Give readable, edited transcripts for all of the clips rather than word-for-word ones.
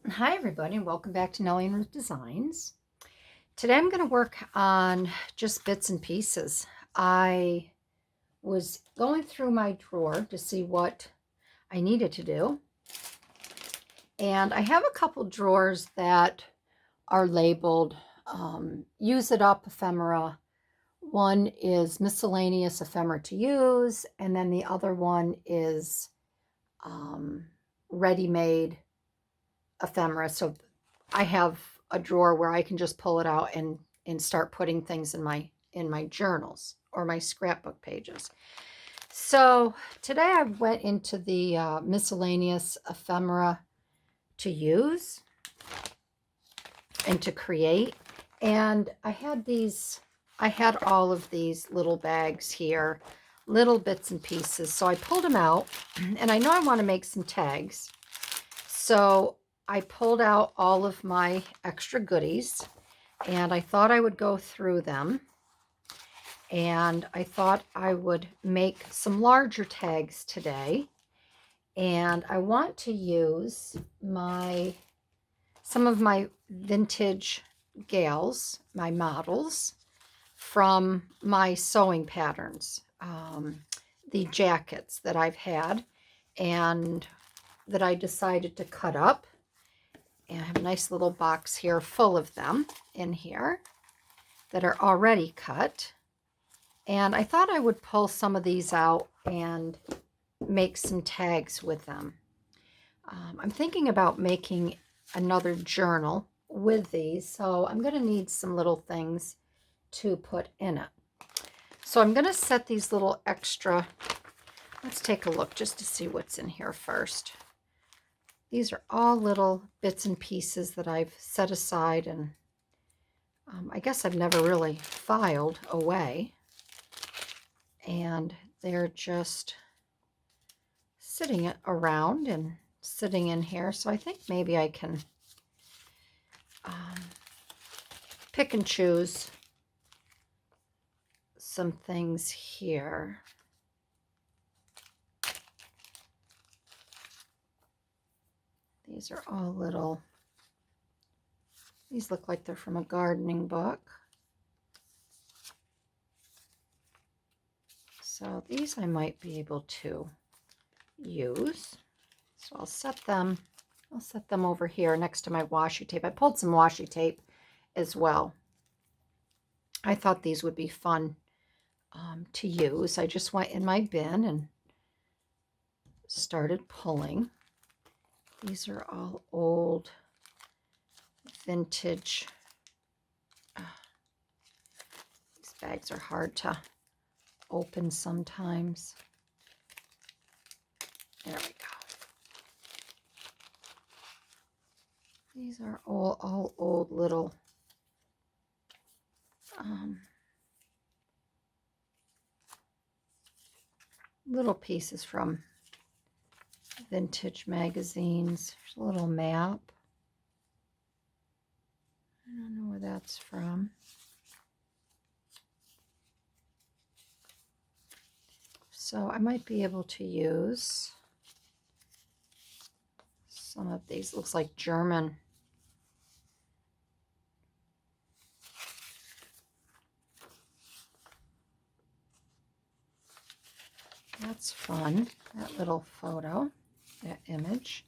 Hi everybody and welcome back to Nellie and Ruth Designs. Today I'm going to work on just bits and pieces. I was going through my drawer to see what I needed to do. And I have a couple drawers that are labeled Use It Up Ephemera. One is Miscellaneous Ephemera to Use, and then the other one is Ready-Made Ephemera. So I have a drawer where I can just pull it out and start putting things in my journals or my scrapbook pages. So today I went into the miscellaneous ephemera to use and to create, and I had all of these little bags here, little bits and pieces. So I pulled them out, and I know I want to make some tags. So I pulled out all of my extra goodies, and I thought I would go through them, and I thought I would make some larger tags today. And I want to use some of my vintage gals, my models from my sewing patterns, the jackets that I've had and that I decided to cut up. And I have a nice little box here full of them in here that are already cut. And I thought I would pull some of these out and make some tags with them. I'm thinking about making another journal with these, so I'm going to need some little things to put in it. So I'm going to set these little extra, let's take a look just to see what's in here first. These are all little bits and pieces that I've set aside, and I guess I've never really filed away. And they're just sitting around and sitting in here. So I think maybe I can pick and choose some things here. These are all little, these look like they're from a gardening book. So these I might be able to use. So I'll set them over here next to my washi tape. I pulled some washi tape as well. I thought these would be fun to use. I just went in my bin and started pulling. These are all old vintage. These bags are hard to open sometimes. There we go. These are all old little little pieces from vintage magazines. There's a little map. I don't know where that's from. So I might be able to use some of these. Looks like German. That's fun, that little photo, that image.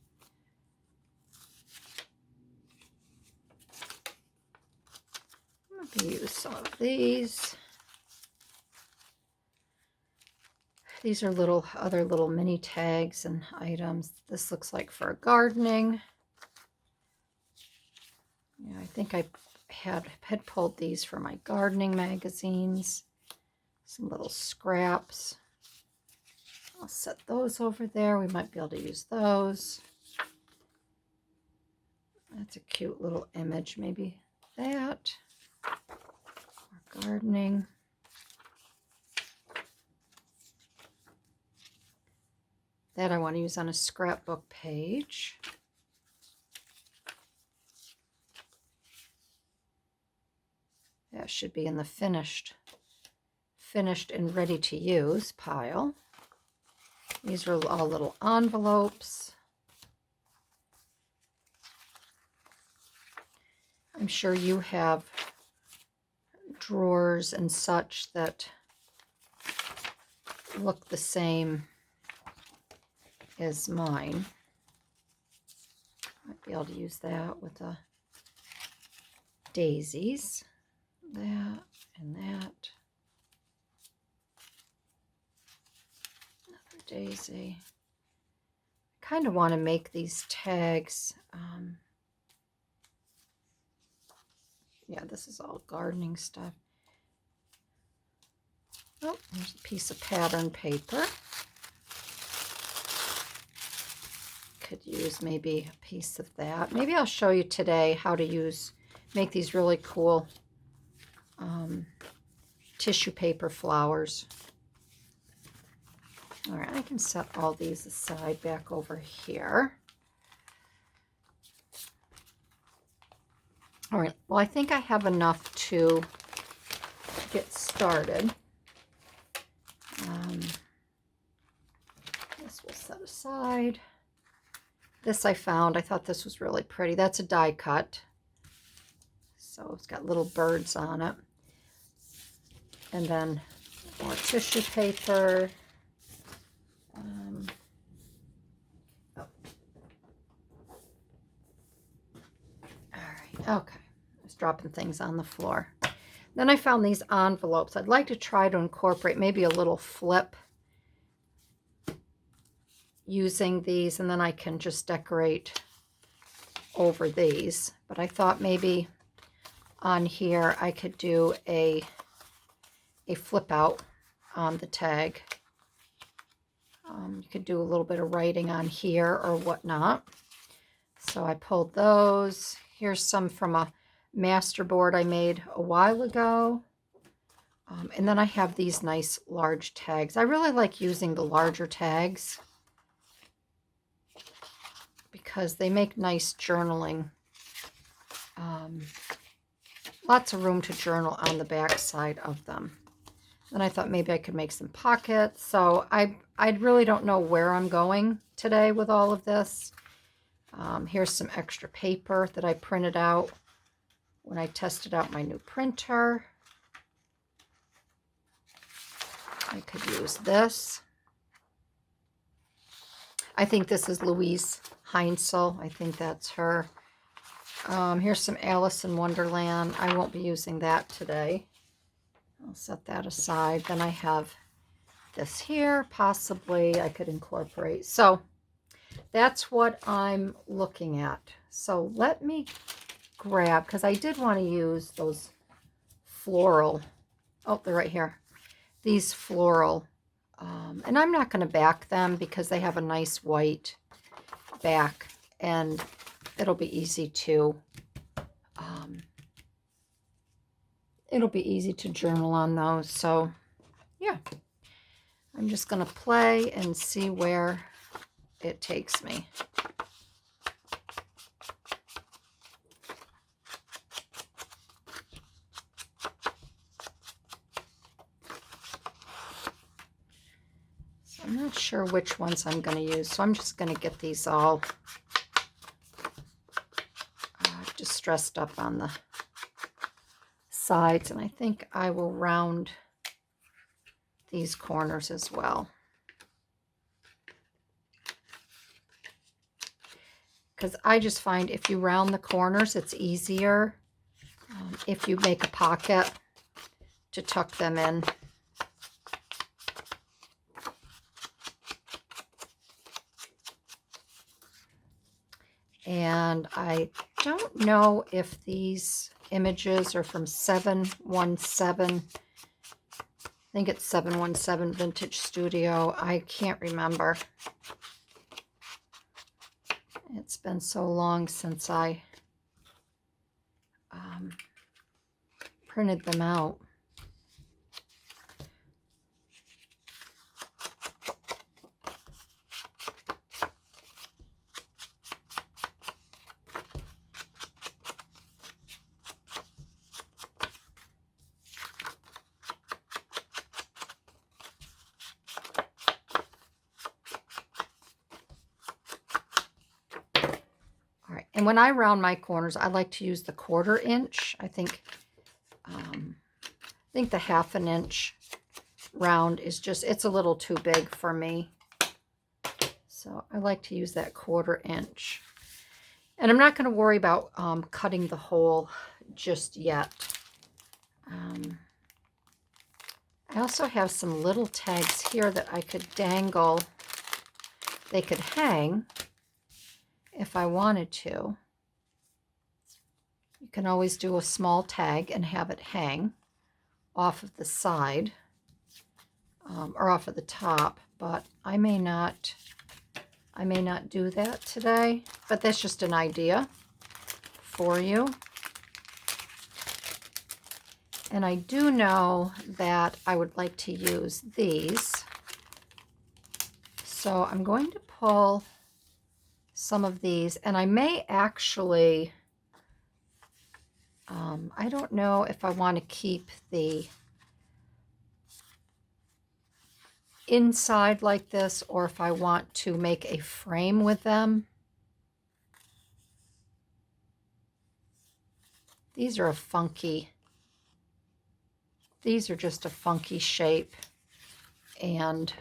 I'm going to use some of these. These are other little mini tags and items. This looks like for gardening. Yeah, I think I had pulled these for my gardening magazines. Some little scraps. I'll set those over there. We might be able to use those. That's a cute little image. Maybe that. Or gardening. That I want to use on a scrapbook page. That should be in the finished and ready to use pile. These are all little envelopes. I'm sure you have drawers and such that look the same as mine. Might be able to use that with the daisies. That and that. Another daisy. I kind of want to make these tags. Yeah, this is all gardening stuff. Oh, there's a piece of pattern paper. Could use maybe a piece of that. Maybe I'll show you today how to make these really cool tissue paper flowers. All right, I can set all these aside back over here. All right, well, I think I have enough to get started. This we'll set aside. This I found. I thought this was really pretty. That's a die cut. So it's got little birds on it. And then more tissue paper. Okay, I was dropping things on the floor. Then I found these envelopes. I'd like to try to incorporate maybe a little flip using these, and then I can just decorate over these. But I thought maybe on here I could do a flip out on the tag. You could do a little bit of writing on here or whatnot. So I pulled those. Here's some from a master board I made a while ago. And then I have these nice large tags. I really like using the larger tags because they make nice journaling. Lots of room to journal on the back side of them. Then I thought maybe I could make some pockets. So I really don't know where I'm going today with all of this. Here's some extra paper that I printed out when I tested out my new printer. I could use this. I think this is Louise Heinzel. I think that's her. Here's some Alice in Wonderland. I won't be using that today. I'll set that aside. Then I have this here. Possibly I could incorporate. So that's what I'm looking at. So let me grab, because I did want to use those floral, oh, they're right here, these floral, and I'm not going to back them because they have a nice white back, and it'll be easy to, journal on those. So yeah, I'm just going to play and see where it takes me. So I'm not sure which ones I'm going to use, so I'm just going to get these all distressed up on the sides, and I think I will round these corners as well. Because I just find if you round the corners, it's easier if you make a pocket to tuck them in. And I don't know if these images are from 717. I think it's 717 Vintage Studio. I can't remember. It's been so long since I printed them out. And when I round my corners, I like to use the 1/4 inch. I think the 1/2 inch round is just, it's a little too big for me. So I like to use that 1/4 inch. And I'm not going to worry about cutting the hole just yet. I also have some little tags here that I could dangle. They could hang if I wanted to. You can always do a small tag and have it hang off of the side or off of the top, but I may not do that today, but that's just an idea for you. And I do know that I would like to use these. So I'm going to pull some of these, and I may actually, I don't know if I want to keep the inside like this or if I want to make a frame with them. These are just a funky shape, and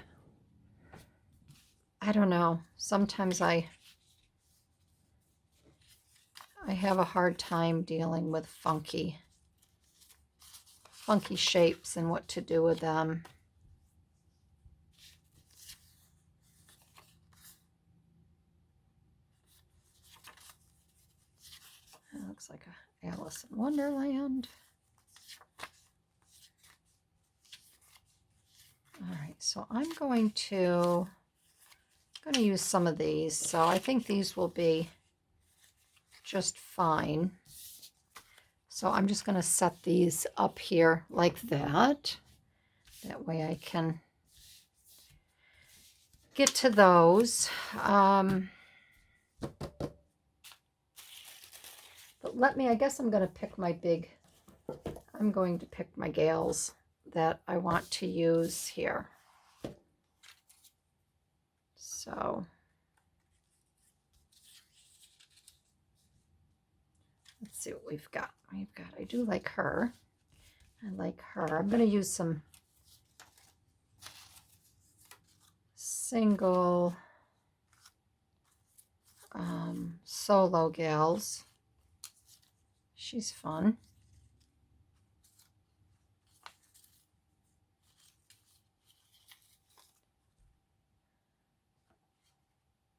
I don't know, sometimes I have a hard time dealing with funky shapes and what to do with them. That looks like a Alice in Wonderland. All right, so I'm going to use some of these. So I think these will be just fine. So I'm just going to set these up here like that. That way I can get to those. But I guess I'm going to pick my gals that I want to use here. So let's see what we've got. I do like her. I like her. I'm going to use some single solo gals. She's fun.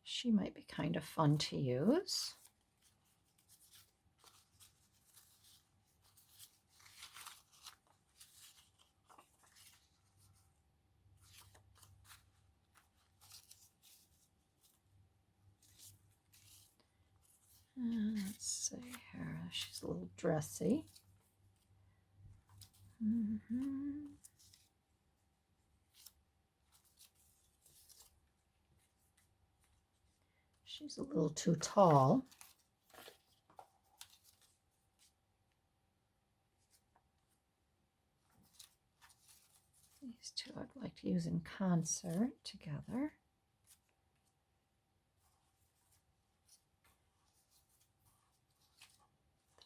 She might be kind of fun to use. Let's see here. She's a little dressy. She's a little too tall. These two I'd like to use in concert together.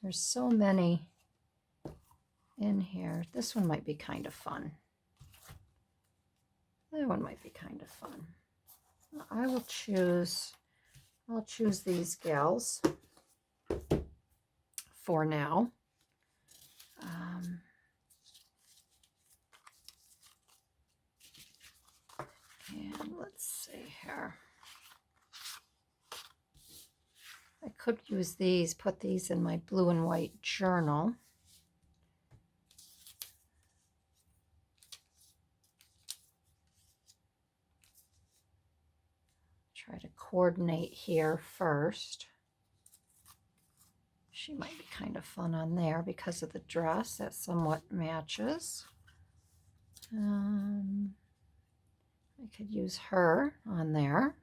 There's so many in here. This one might be kind of fun. That one might be kind of fun. I'll choose these gals for now. And let's see here. I could use these, put these in my blue and white journal. Try to coordinate here first. She might be kind of fun on there because of the dress that somewhat matches. I could use her on there.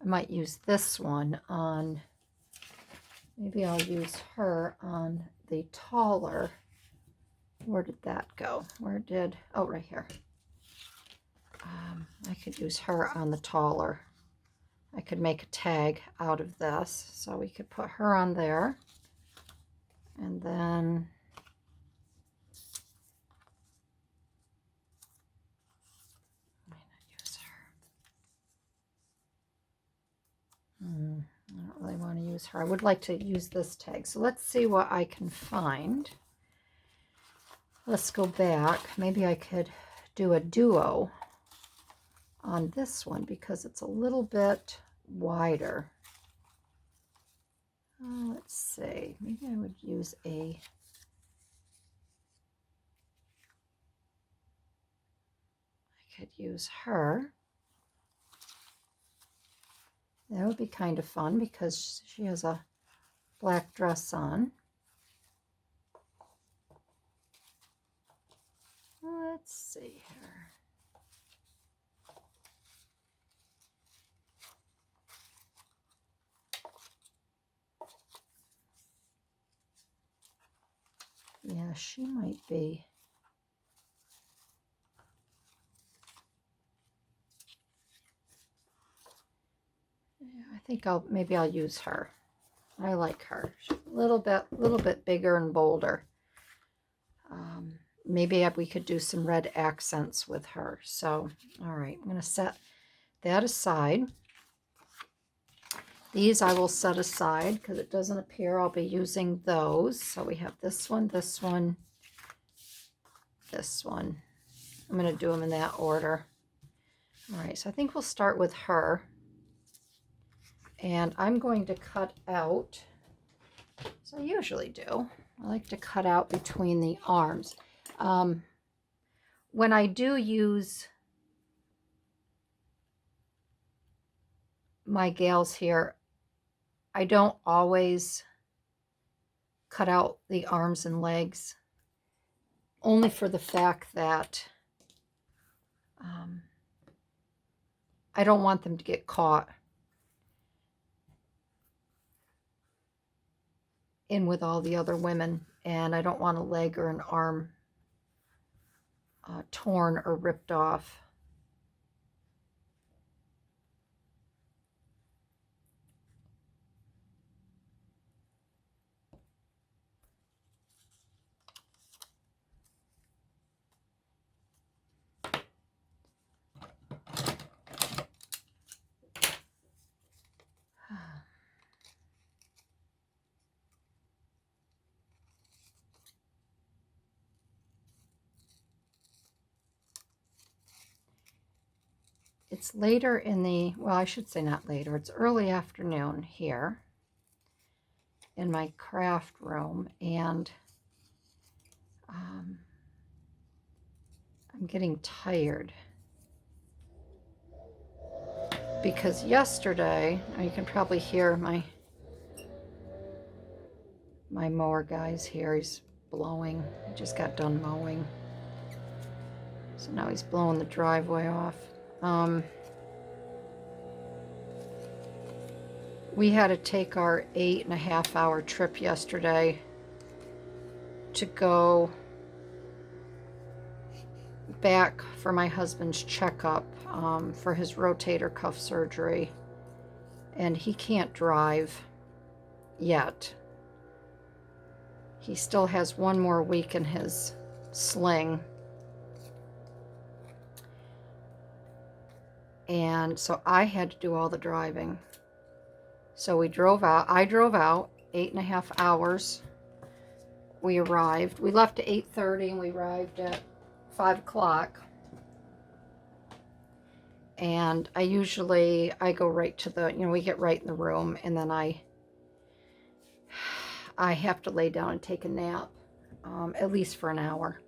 I might use this one on maybe I'll use her on the taller. Where did that go? Oh, right here. I could use her on the taller. I could make a tag out of this, so we could put her on there, and then use her. I don't really want to use her. I would like to use this tag, so let's see what I can find. Let's go back. Maybe I could do a duo on this one because it's a little bit wider. Let's see. Maybe I would use I could use her. That would be kind of fun because she has a black dress on. Let's see here. Yeah, she might be. Yeah, I think maybe I'll use her. I like her. She's a little bit bigger and bolder. Maybe we could do some red accents with her. So, all right, I'm going to set that aside. These I will set aside because it doesn't appear I'll be using those. So we have this one, this one, this one. I'm going to do them in that order. All right, so I think we'll start with her. And I'm going to cut out, so I usually do. I like to cut out between the arms. When I do use my gals here, I don't always cut out the arms and legs, only for the fact that I don't want them to get caught in with all the other women, and I don't want a leg or an arm torn or ripped off. It's later in the, well, I should say not later, it's early afternoon here in my craft room, and I'm getting tired because yesterday, you can probably hear my mower guy's here. He's blowing. He just got done mowing, so now he's blowing the driveway off. We had to take our 8.5-hour trip yesterday to go back for my husband's checkup for his rotator cuff surgery, and he can't drive yet. He still has one more week in his sling. And so I had to do all the driving. So we drove out. I drove out 8.5 hours. We arrived. We left at 8:30 and we arrived at 5 o'clock. And I go right to the, we get right in the room, and then I have to lay down and take a nap, at least for an hour.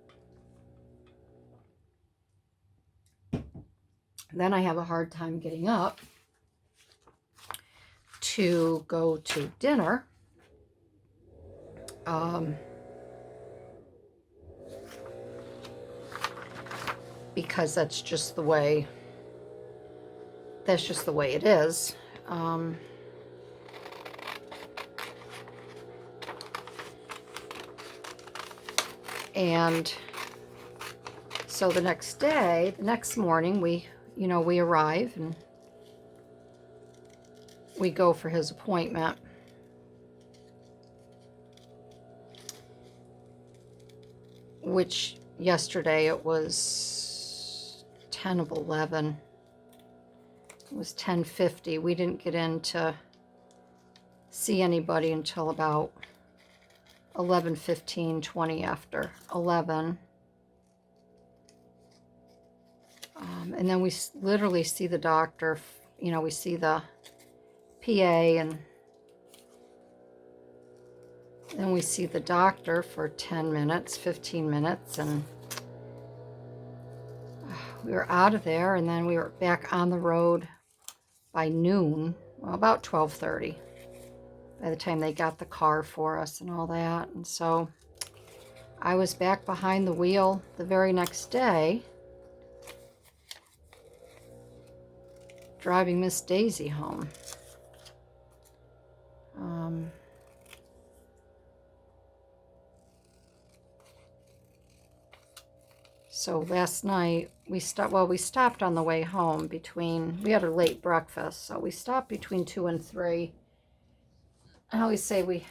Then I have a hard time getting up to go to dinner. Because that's just the way it is. And so the next day, the next morning, we arrive and we go for his appointment. Which yesterday it was 10 of 11. It was 10:50. We didn't get in to see anybody until about 11:15, 20 after 11. And then we literally see the doctor, we see the PA, and then we see the doctor for 10 minutes, 15 minutes, and we were out of there, and then we were back on the road by noon, well, about 12:30, by the time they got the car for us and all that. And so I was back behind the wheel the very next day, driving Miss Daisy home. So last night we stopped on the way home we had a late breakfast, so we stopped between 2 and 3. I always say we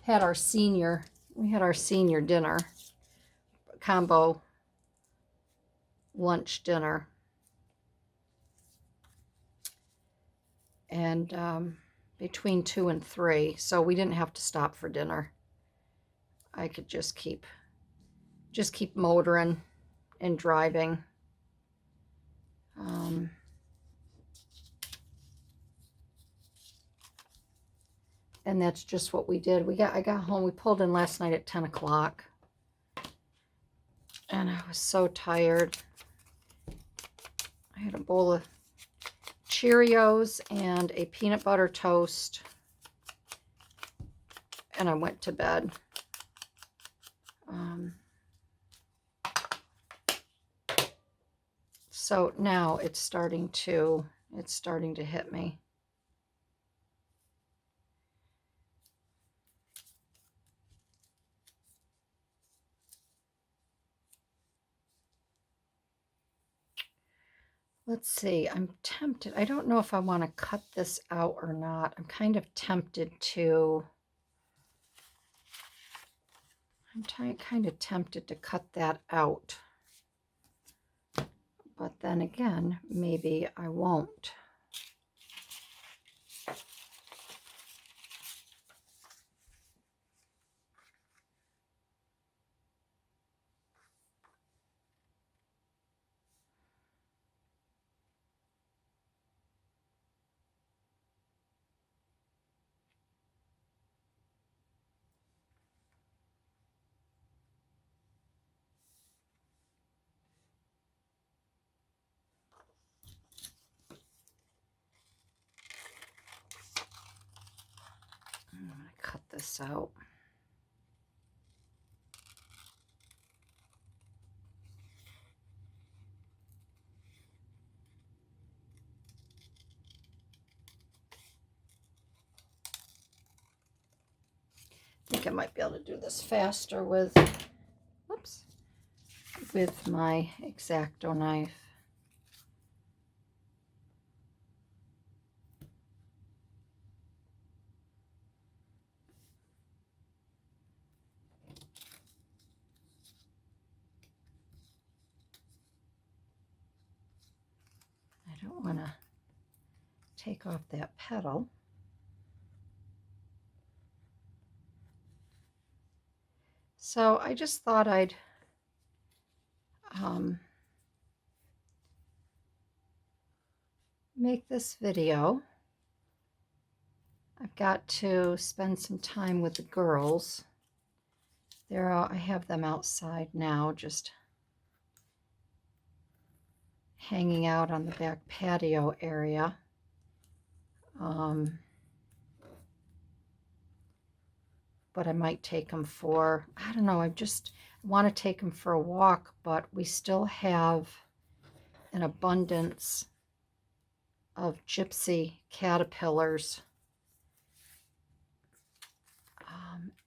had our senior dinner, combo lunch dinner. And between 2 and 3, so we didn't have to stop for dinner. I could just keep motoring and driving. And that's just what we did. I got home, we pulled in last night at 10 o'clock. And I was so tired. I had a bowl of Cheerios and a peanut butter toast. And I went to bed. So now it's starting to hit me. Let's see, I'm tempted. I don't know if I want to cut this out or not. I'm kind of tempted to. Kind of tempted to cut that out. But then again, maybe I won't. I'm going to cut this out. I think I might be able to do this faster with my X-Acto knife. I don't want to take off that petal. So I just thought I'd make this video. I've got to spend some time with the girls. I have them outside now, just hanging out on the back patio area. But I might take them for, I don't know, I want to take them for a walk, but we still have an abundance of gypsy caterpillars.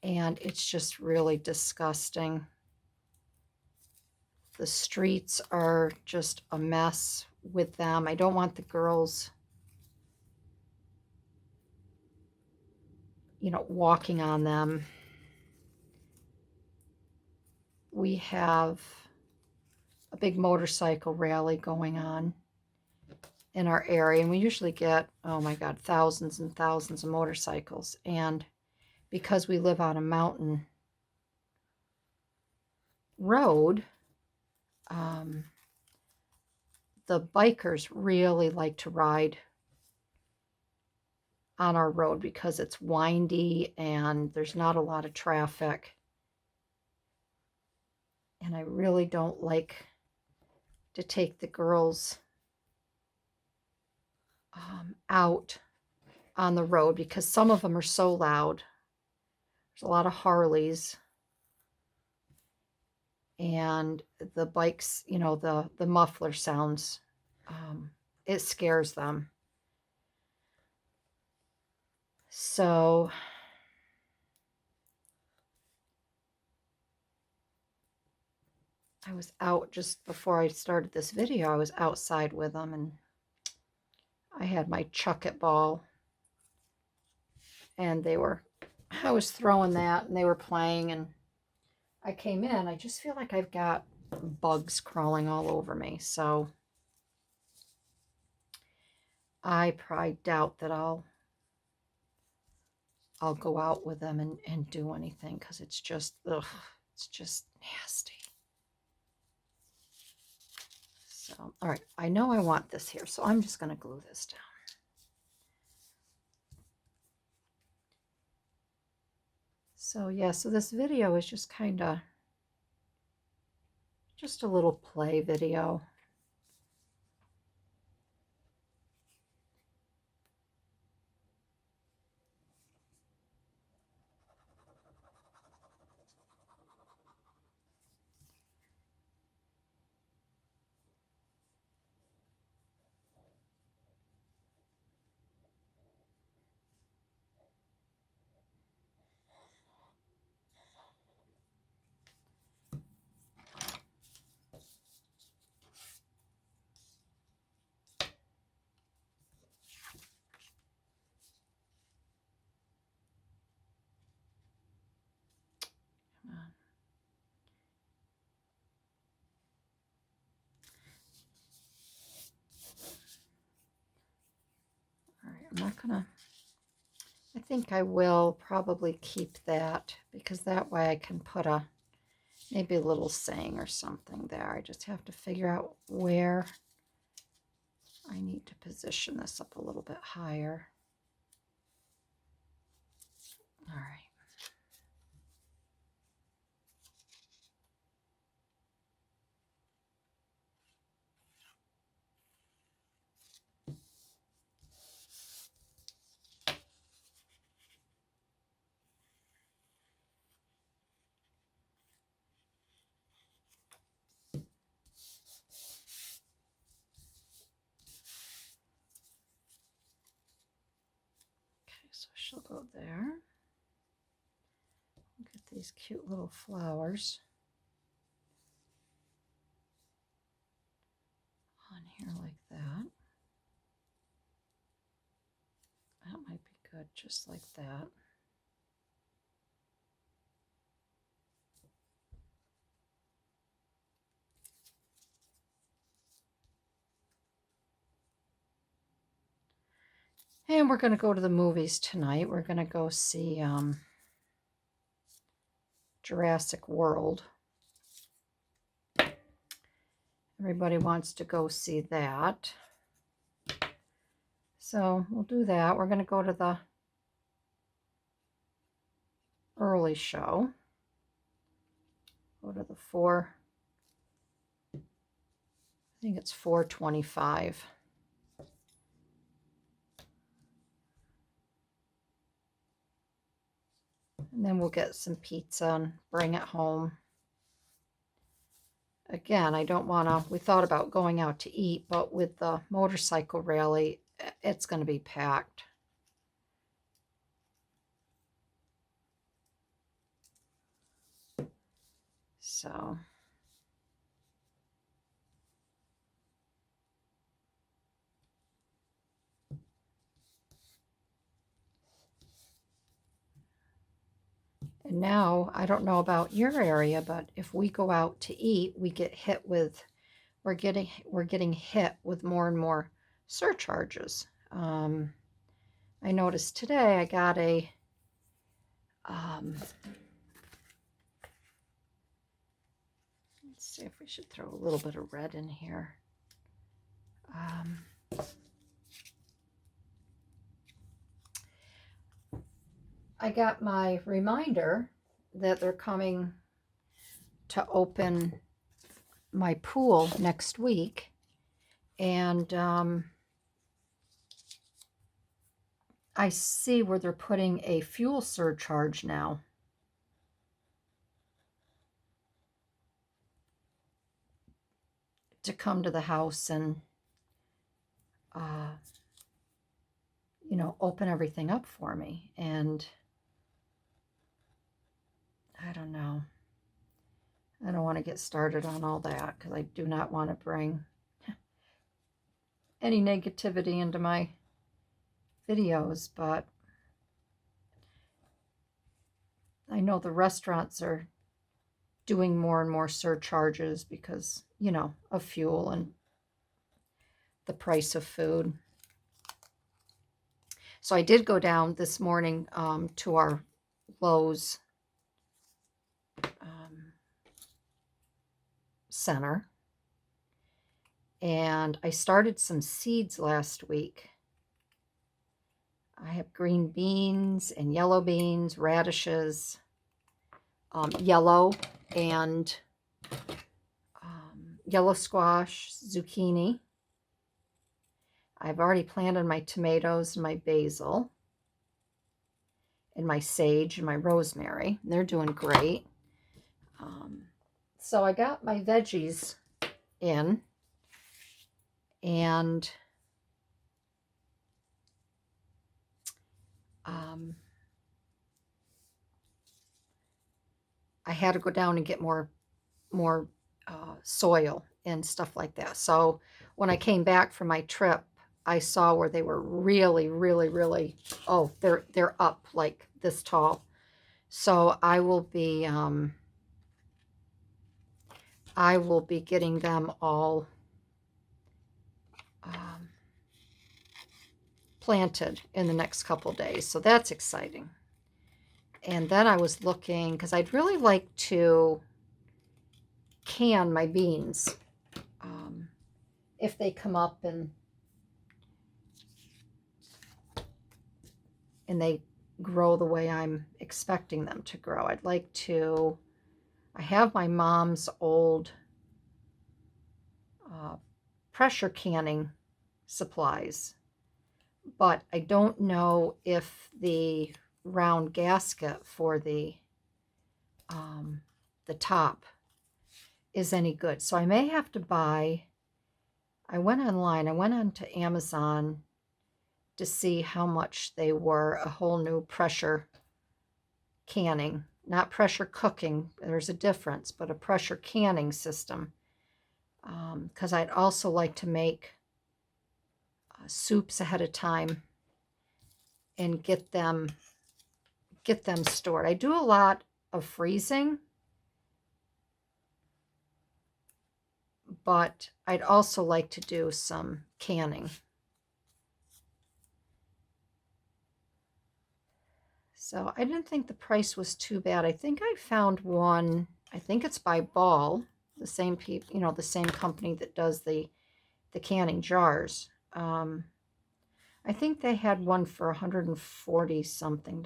And it's just really disgusting. The streets are just a mess with them. I don't want the girls, you know, walking on them. We have a big motorcycle rally going on in our area, and we usually get, oh my God, thousands and thousands of motorcycles. And because we live on a mountain road, the bikers really like to ride on our road because it's windy and there's not a lot of traffic. And I really don't like to take the girls out on the road because some of them are so loud. There's a lot of Harleys, and the bikes, you know, the muffler sounds, it scares them. So I was out just before I started this video. I was outside with them, and I had my chuck it ball, and I was throwing that, and they were playing, and I came in. I just feel like I've got bugs crawling all over me. So I probably doubt that I'll go out with them and do anything, because it's just, ugh, it's just nasty. So, all right, I know I want this here, so I'm just going to glue this down. So yeah, so this video is just kind of just a little play video. All right, I'm not gonna, I think I will probably keep that, because that way I can put maybe a little saying or something there. I just have to figure out where I need to position this up a little bit higher. All right. Okay, so she'll go there. Get these cute little flowers on here like that. That might be good, just like that. And we're going to go to the movies tonight. We're going to go see Jurassic World. Everybody wants to go see that. So we'll do that. We're going to go to the early show. Go to the 4, I think it's 4:25. And then we'll get some pizza and bring it home. Again, I don't want to, we thought about going out to eat, but with the motorcycle rally, it's going to be packed. So And now, I don't know about your area, but if we go out to eat, we get hit with, we're getting hit with more and more surcharges. I noticed today I got a let's see if we should throw a little bit of red in here. I got my reminder that they're coming to open my pool next week, and I see where they're putting a fuel surcharge now. To come to the house and, you know, open everything up for me. And I don't know. I don't want to get started on all that because I do not want to bring any negativity into my videos, but I know the restaurants are doing more and more surcharges because, you know, of fuel and the price of food. So I did go down this morning to our Lowe's center, and I started some seeds last week. I have green beans and yellow beans, radishes, yellow and yellow squash, zucchini. I've already planted my tomatoes and my basil and my sage and my rosemary. They're doing great. So I got my veggies in, and I had to go down and get more soil and stuff like that. So when I came back from my trip, I saw where they were really, really, really, oh, they're up like this tall. So I will be getting them all planted in the next couple days. So that's exciting. And then I was looking, because I'd really like to can my beans if they come up and they grow the way I'm expecting them to grow. I'd like to, I have my mom's old pressure canning supplies, but I don't know if the round gasket for the top is any good. So I may have to buy, I went on to Amazon to see how much they were, a whole new pressure canning, not pressure cooking, there's a difference, but a pressure canning system, because I'd also like to make soups ahead of time and get them stored. I do a lot of freezing, but I'd also like to do some canning. So I didn't think the price was too bad. I think I found one, I think it's by Ball, the same people, you know, the same company that does the canning jars. I think they had one for $140 something,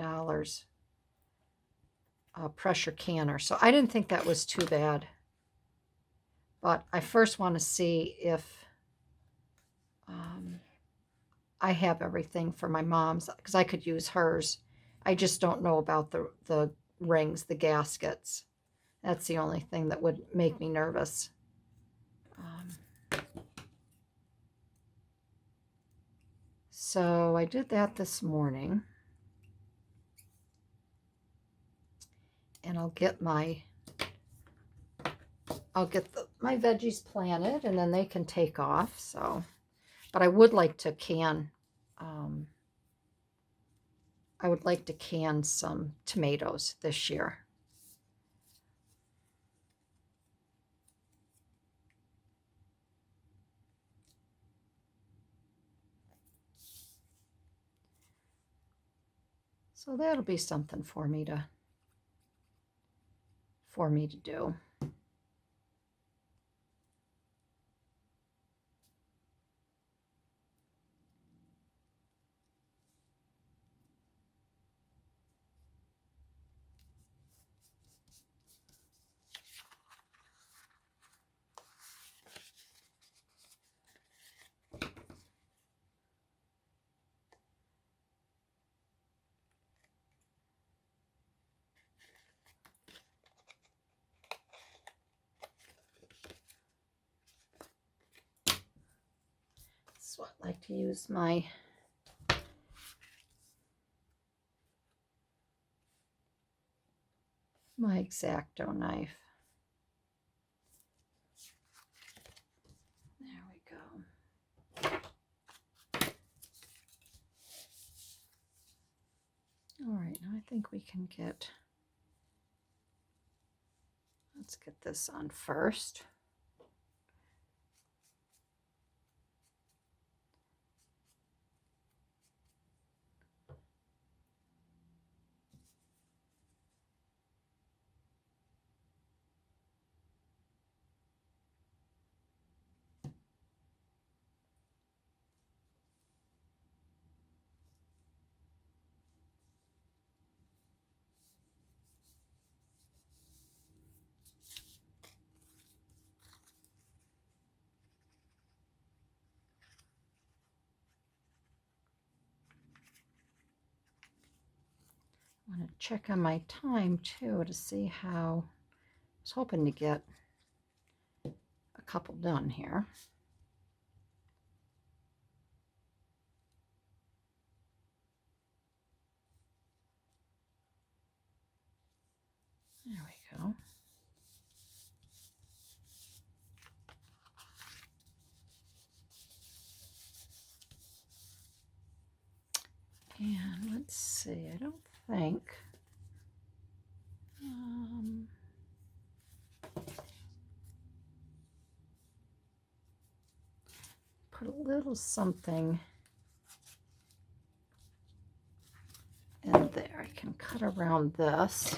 pressure canner. So I didn't think that was too bad. But I first want to see if I have everything for my mom's, because I could use hers. I just don't know about the rings, the gaskets. That's the only thing that would make me nervous. So I did that this morning. And I'll get my veggies planted, and then they can take off. So, but I would like to can I would like to can some tomatoes this year. So that'll be something for me to do. So I like to use my X-Acto knife. There we go. All right, now I think we can let's get this on first. I want to check on my time too to see how. I was hoping to get a couple done here. There we go. And let's see, I don't think put a little something in there. I can cut around this.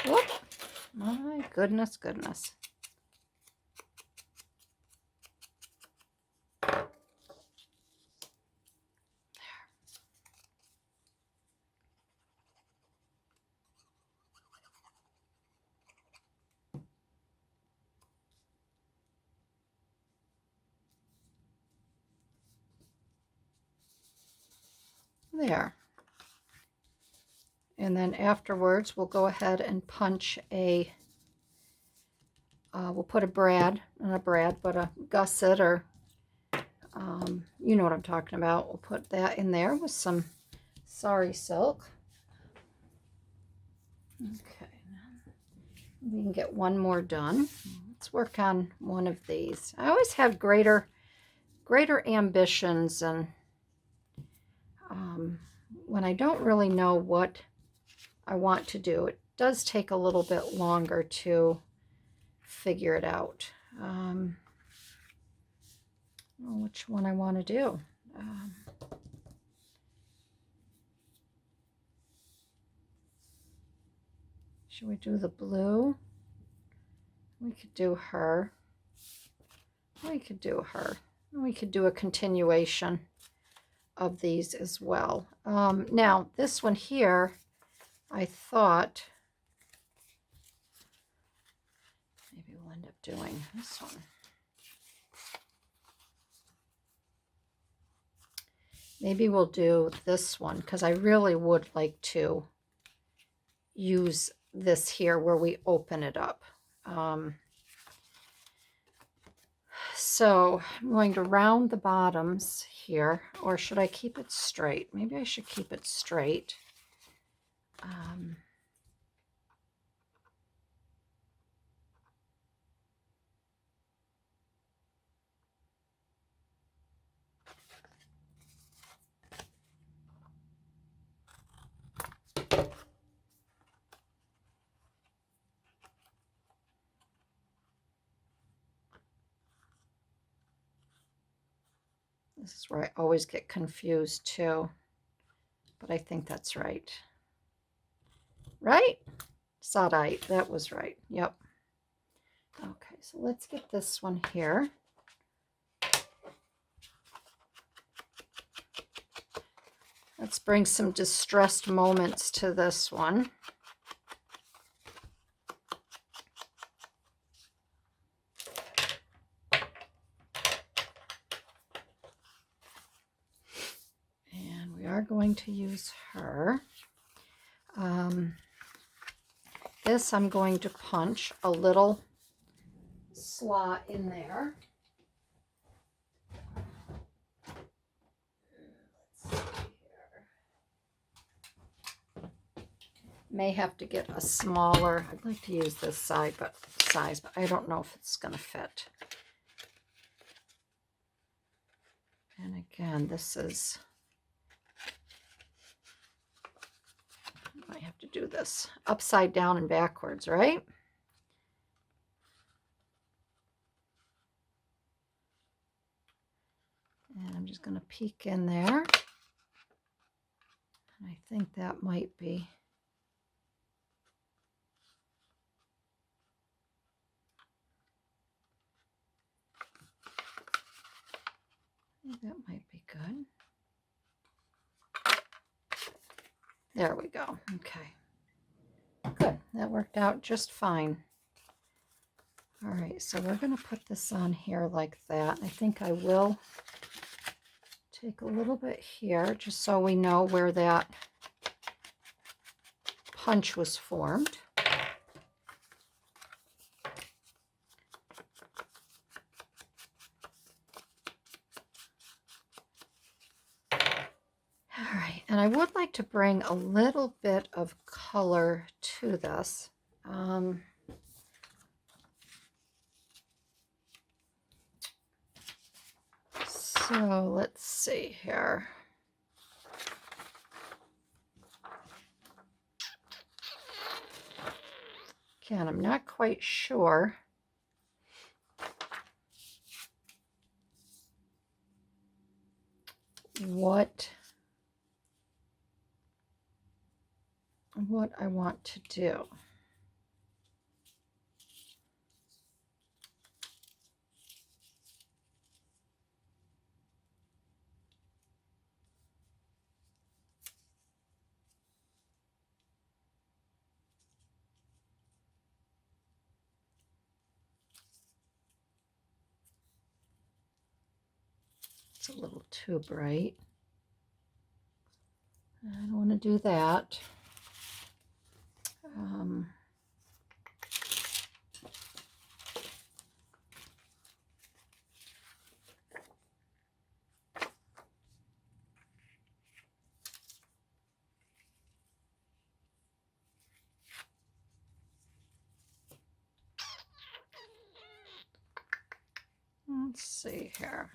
Whoop. My goodness. There. And then afterwards, we'll go ahead and punch a, we'll put a brad, not a brad, but a gusset, or you know what I'm talking about. We'll put that in there with some sari silk. Okay, we can get one more done. Let's work on one of these. I always have greater ambitions, and when I don't really know what I want to do, it does take a little bit longer to figure it out. I don't know which one I want to do. Should we do the blue? We could do her. We could do her. We could do a continuation of these as well. Now, this one here, I thought maybe we'll end up doing this one. Maybe we'll do this one because I really would like to use this here where we open it up. So I'm going to round the bottoms here, or should I keep it straight? Maybe I should keep it straight. This is where I always get confused too, but I think that's right. Right? Sadite, that was right. Yep. Okay, so let's get this one here. Let's bring some distressed moments to this one. And we are going to use her. This I'm going to punch a little slot in there. Let's see here. May have to get a smaller. I'd like to use this size, but I don't know if it's going to fit. And again, this is, I have to do this upside down and backwards, right? And I'm just going to peek in there. And I think that might be. That might be good. There we go. Okay. Good. That worked out just fine. All right, so we're going to put this on here like that. I think I will take a little bit here just so we know where that punch was formed. All right, and I would like to bring a little bit of color to this. So let's see here. Again, I'm not quite sure what I want to do. It's a little too bright. I don't want to do that. Let's see here.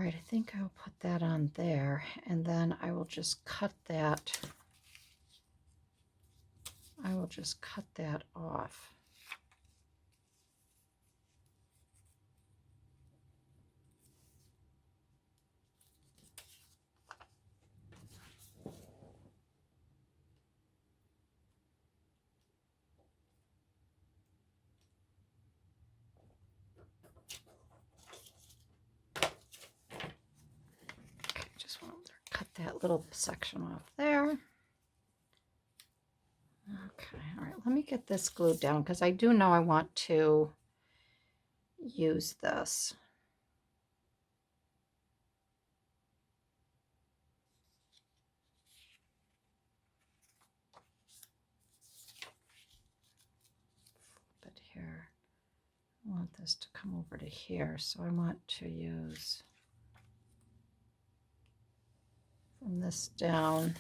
right, I think I'll put that on there, and then I will just cut that. I will just cut that off. Just want to cut that little section off there. Okay, all right, let me get this glued down because I do know I want to use this. Flip it here. I want this to come over to here, so I want to use from this down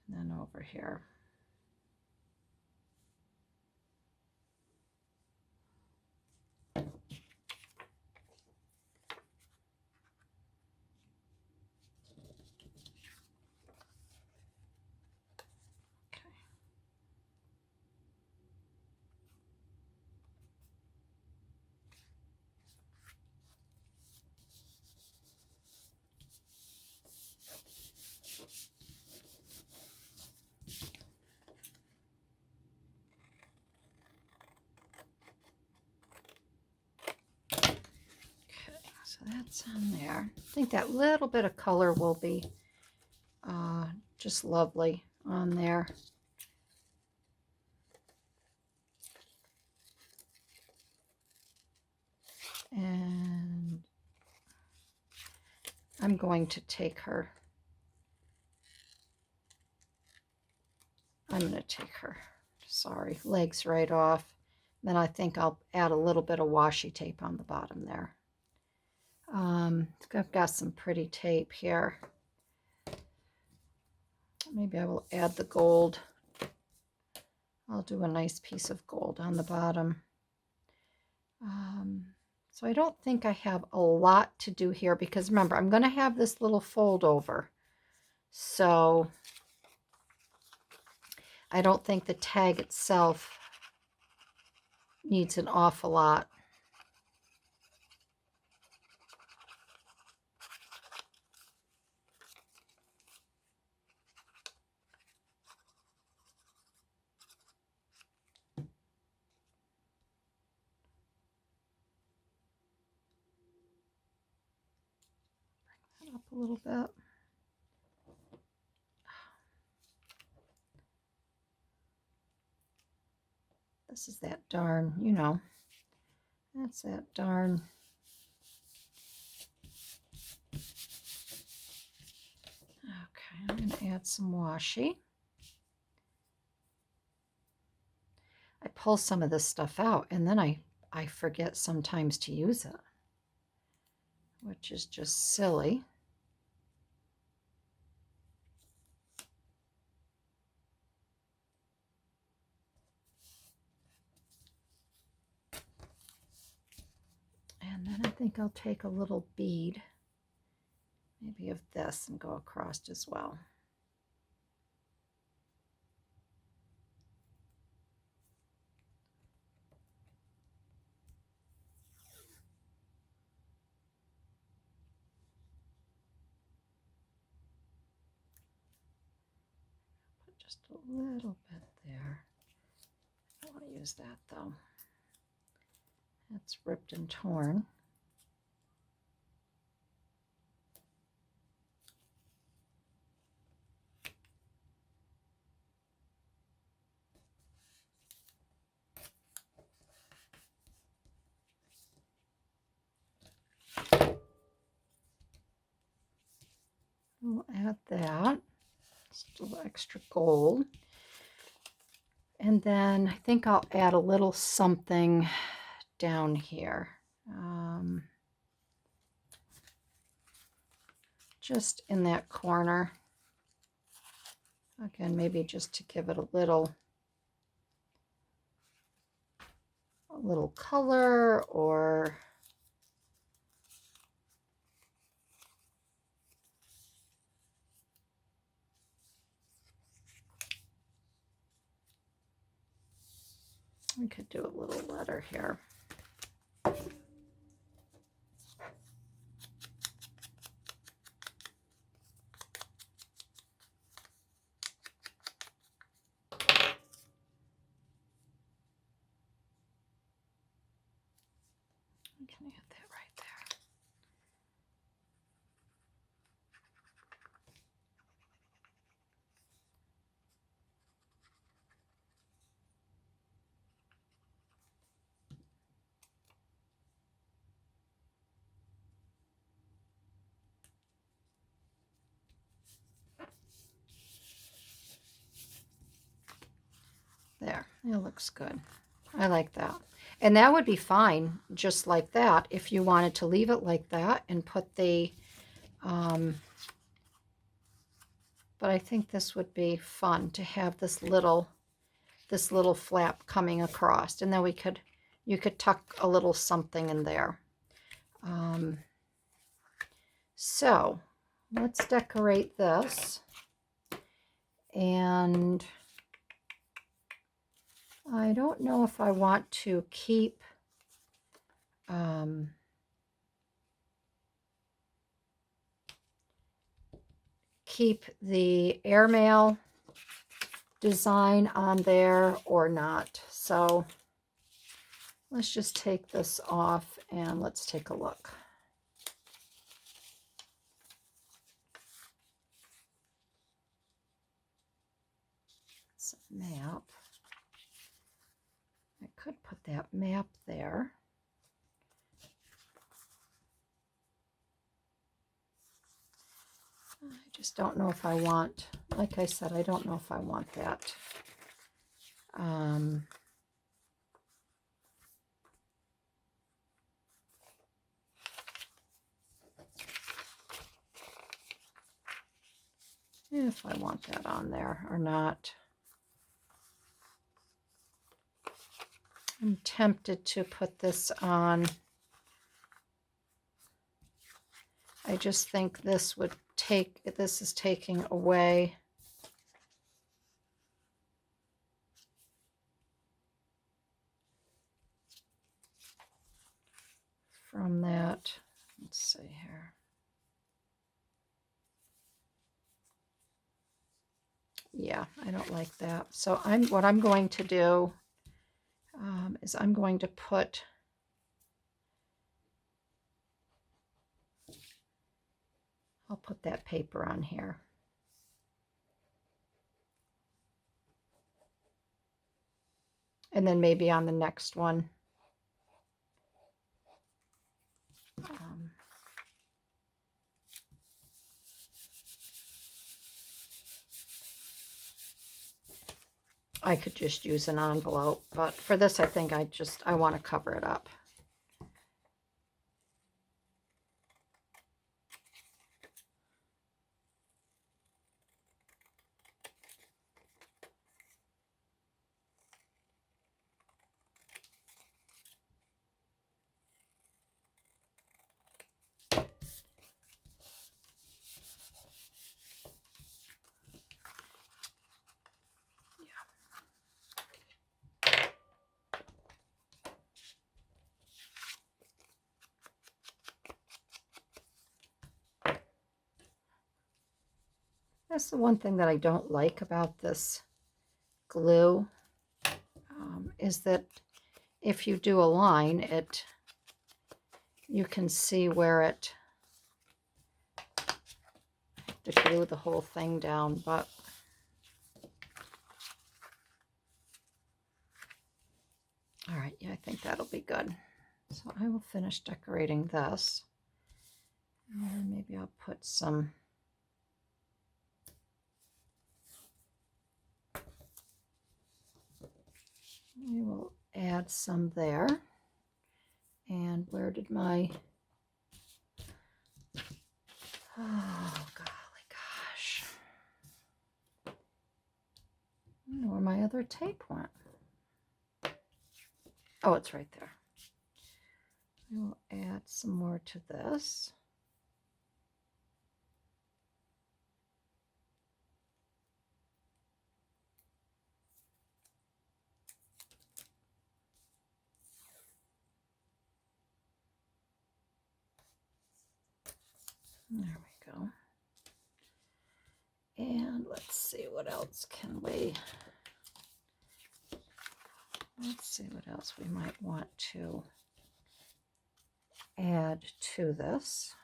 and then over here. So that's on there. I think that little bit of color will be just lovely on there. And I'm going to take her. I'm going to take her, sorry, legs right off. Then I think I'll add a little bit of washi tape on the bottom there. I've got some pretty tape here. Maybe I will add the gold. I'll do a nice piece of gold on the bottom. So I don't think I have a lot to do here because remember, I'm going to have this little fold over. So I don't think the tag itself needs an awful lot. Bring that up a little bit. This is that darn, you know, that's that darn. Okay, I'm going to add some washi. I pull some of this stuff out and then I forget sometimes to use it, which is just silly. And then I think I'll take a little bead, maybe of this, and go across as well. Put just a little bit there. I don't want to use that though. That's ripped and torn. We'll add that, just a little extra gold. And then I think I'll add a little something down here. Just in that corner. Again, maybe just to give it a little color, or We could do a little letter here. Can I get that right there? There, it looks good. I like that. And that would be fine just like that if you wanted to leave it like that and put the, but I think this would be fun to have this little flap coming across, and then you could tuck a little something in there. So let's decorate this. And I don't know if I want to keep the airmail design on there or not. So let's just take this off and let's take a look. It's a map. I could put that map there. I just don't know if I want, like I said, I don't know if I want that. If I want that on there or not. I'm tempted to put this on. I just think this would this is taking away from that. Let's see here. Yeah, I don't like that. So what I'm going to do is I'm going to put I'll put that paper on here. And then maybe on the next one. I could just use an envelope, but for this I think I want to cover it up. That's the one thing that I don't like about this glue, is that if you do a line, you can see where it, to glue the whole thing down, but all right, yeah, I think that'll be good. So I will finish decorating this, and maybe I'll put some we will add some there. And where did my, oh golly gosh, I don't know where my other tape went. Oh, it's right there. We will add some more to this. There we go. And let's see what else can we, let's see what else we might want to add to this.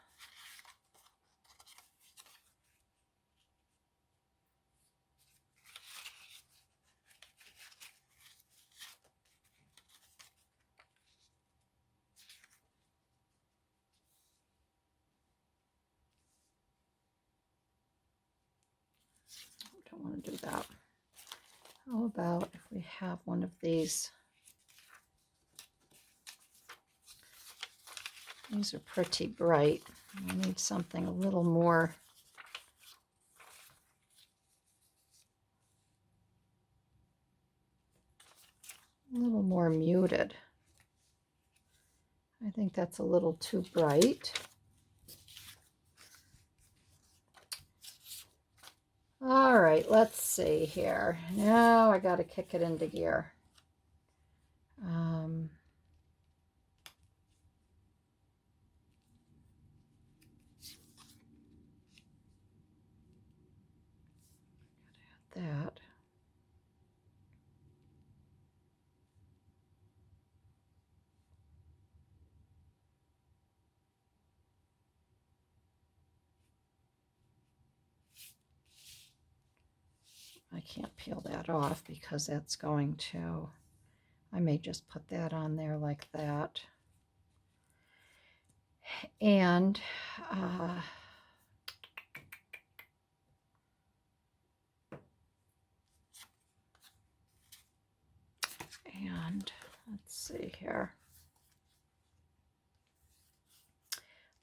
Don't want to do that. How about if we have one of these? These are pretty bright. I need something a little more muted. I think that's a little too bright. All right, let's see here. Now I got to kick it into gear. That. I can't peel that off because that's going to, I may just put that on there like that. And let's see here.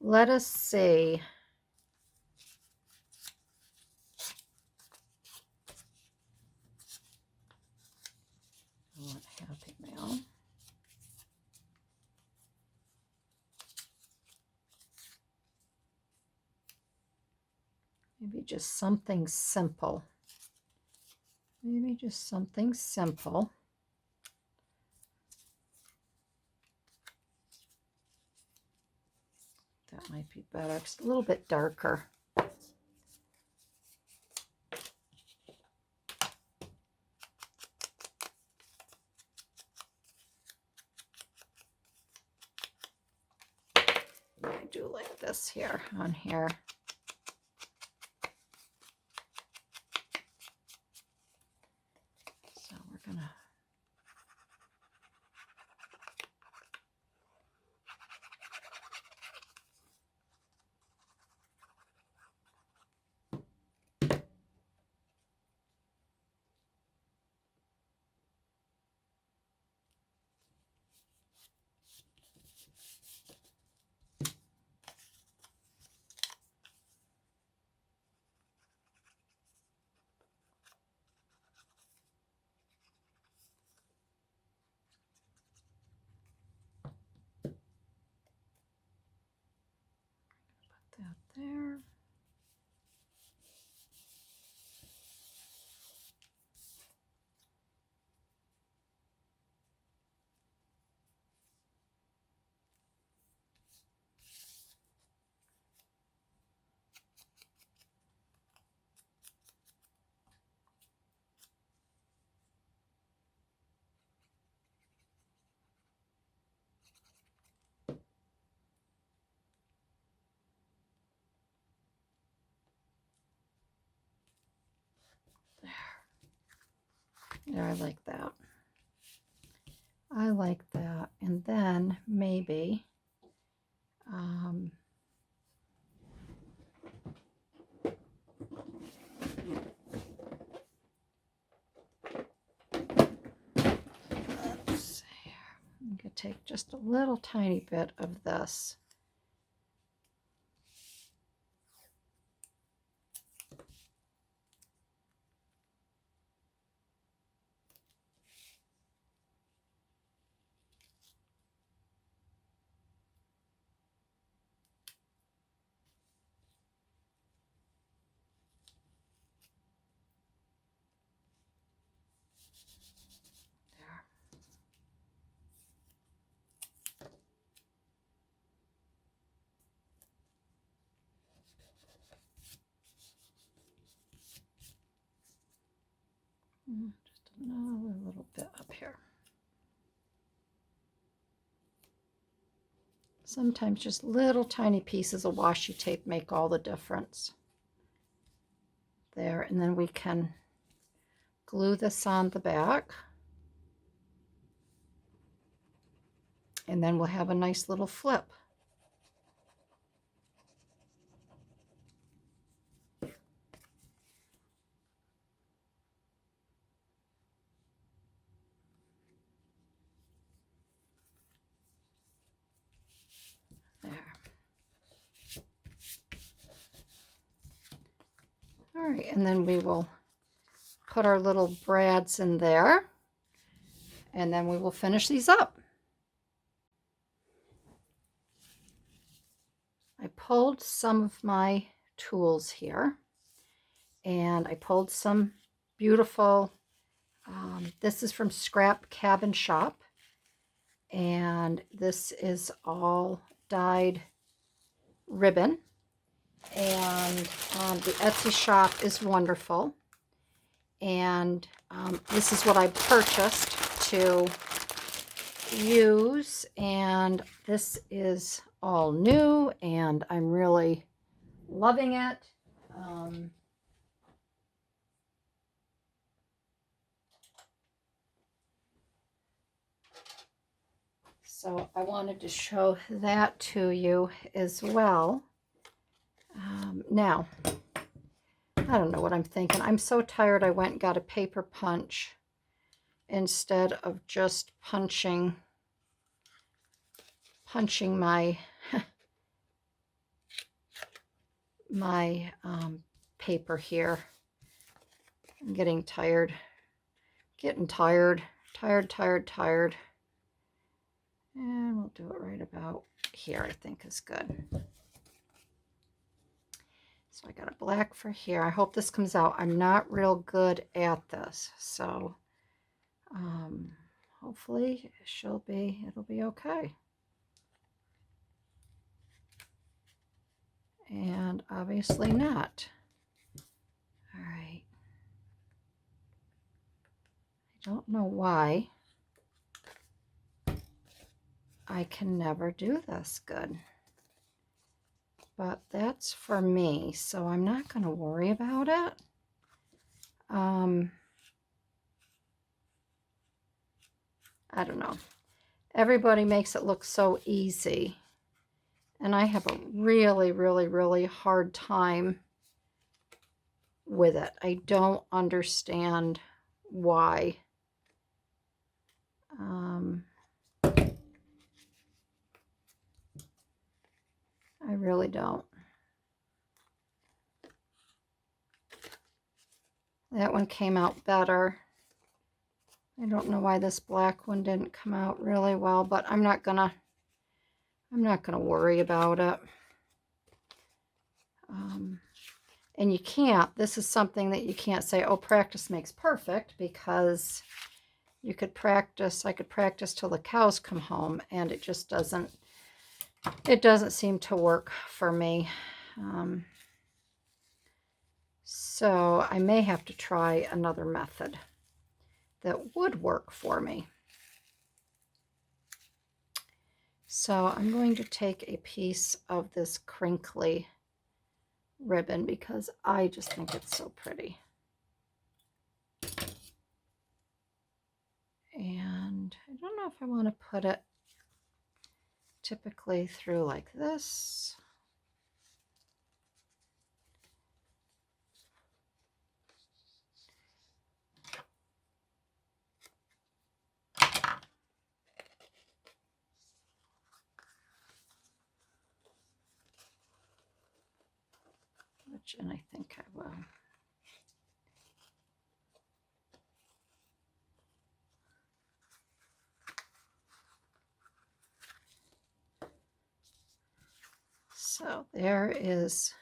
Let us see. I want Happy Mail. Maybe just something simple. Maybe just something simple. That might be better. It's a little bit darker. I do like this here on here. So we're gonna that there. Yeah, I like that. I like that. And then maybe let's see here. I'm going to take just a little tiny bit of this. Sometimes just little tiny pieces of washi tape make all the difference. There, and then we can glue this on the back. And then we'll have a nice little flip. There. All right, and then we will put our little brads in there, and then we will finish these up. I pulled some of my tools here, and I pulled some beautiful, this is from Scrap Cabin Shop, and this is all dyed ribbon, and the Etsy shop is wonderful, and this is what I purchased to use, and this is all new, and I'm really loving it. So I wanted to show that to you as well. Now, I don't know what I'm thinking. I'm so tired I went and got a paper punch instead of just punching my my paper here. I'm getting tired. Tired. And we'll do it right about here, I think is good. So I got a black for here. I hope this comes out. I'm not real good at this, so hopefully it'll be okay. And obviously not. All right. I don't know why I can never do this good. But that's for me, so I'm not going to worry about it. I don't know. Everybody makes it look so easy. And I have a really hard time with it. I don't understand why. I really don't. That one came out better. I don't know why this black one didn't come out really well, but I'm not gonna worry about it. And you can't, this is something that you can't say, oh, practice makes perfect, because you could practice, I could practice till the cows come home, and it just doesn't seem to work for me. So I may have to try another method that would work for me. So I'm going to take a piece of this crinkly ribbon because I just think it's so pretty. And I don't know if I want to put it typically through like this. And I think I will. So there is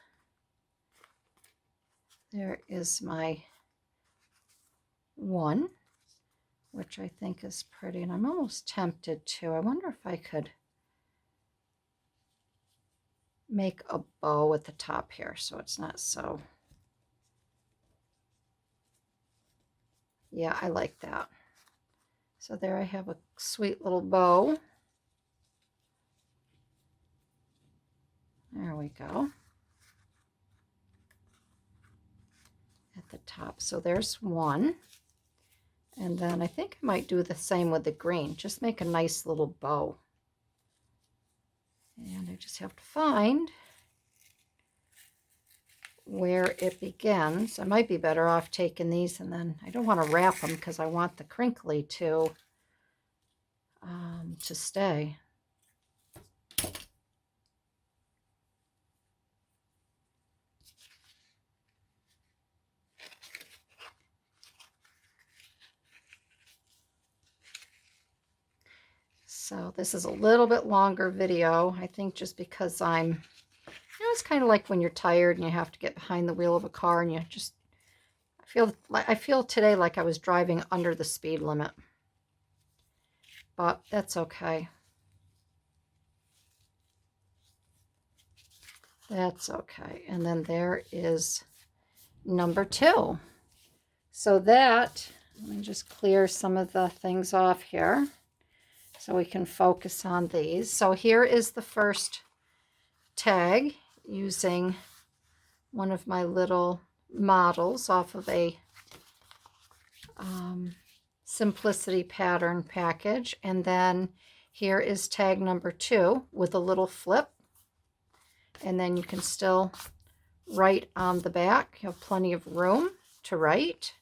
my one, which I think is pretty, and I'm almost tempted to. I wonder if I could make a bow at the top here so it's not so. Yeah, I like that. So there I have a sweet little bow. There we go. At the top. So there's one. And then I think I might do the same with the green. Just make a nice little bow. And I just have to find where it begins. I might be better off taking these, and then I don't want to wrap them because I want the crinkly to stay. So this is a little bit longer video, I think, just because it's kind of like when you're tired and you have to get behind the wheel of a car and you just, I feel today like I was driving under the speed limit, but that's okay. That's okay. And then there is number 2. So that, let me just clear some of the things off here so we can focus on these. So here is the first tag using one of my little models off of a Simplicity pattern package. And then here is tag number 2 with a little flip. And then you can still write on the back. You have plenty of room to write.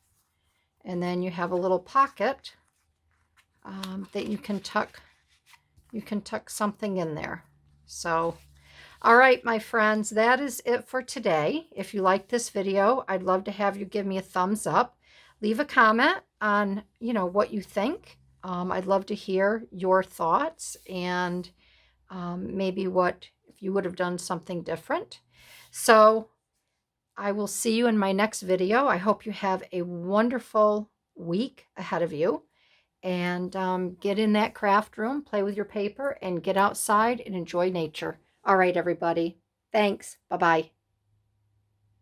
And then you have a little pocket that you can tuck something in there. So, all right, my friends, that is it for today. If you like this video, I'd love to have you give me a thumbs up. Leave a comment on, what you think. I'd love to hear your thoughts and maybe if you would have done something different. So I will see you in my next video. I hope you have a wonderful week ahead of you. And get in that craft room, play with your paper, and get outside and enjoy nature. All right, everybody. Thanks. Bye-bye.